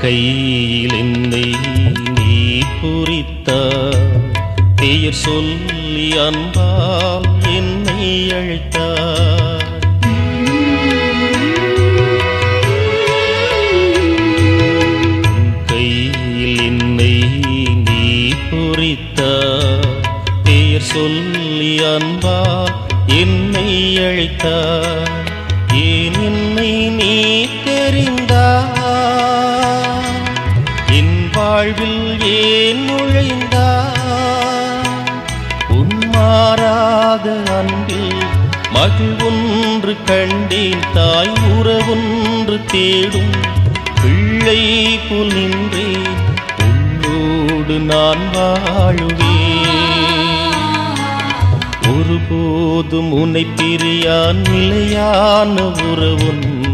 கையில் என்னை நீ குறித்தாய், பெயர் சொல்லி அன்பால் என்னை அழைத்தாய். கையில் என்னை நீ குறித்தாய், பெயர் சொல்லி அன்பால் என்னை அழைத்தாய். ஏன் என்னை நீ தெரிந்தாய், என் வாழ்வில் ஏன் நுழைந்தாய். உன் மாறாத அன்பில் மகிழ் ஒன்று கண்டேன், தாய் உறவொன்று தேடும் பிள்ளை போல் நின்றேன். உன்னோடு நான் வாழுவேன், ஒருபோதும் உன்னை பிரியான் நிலையான உறவொன்று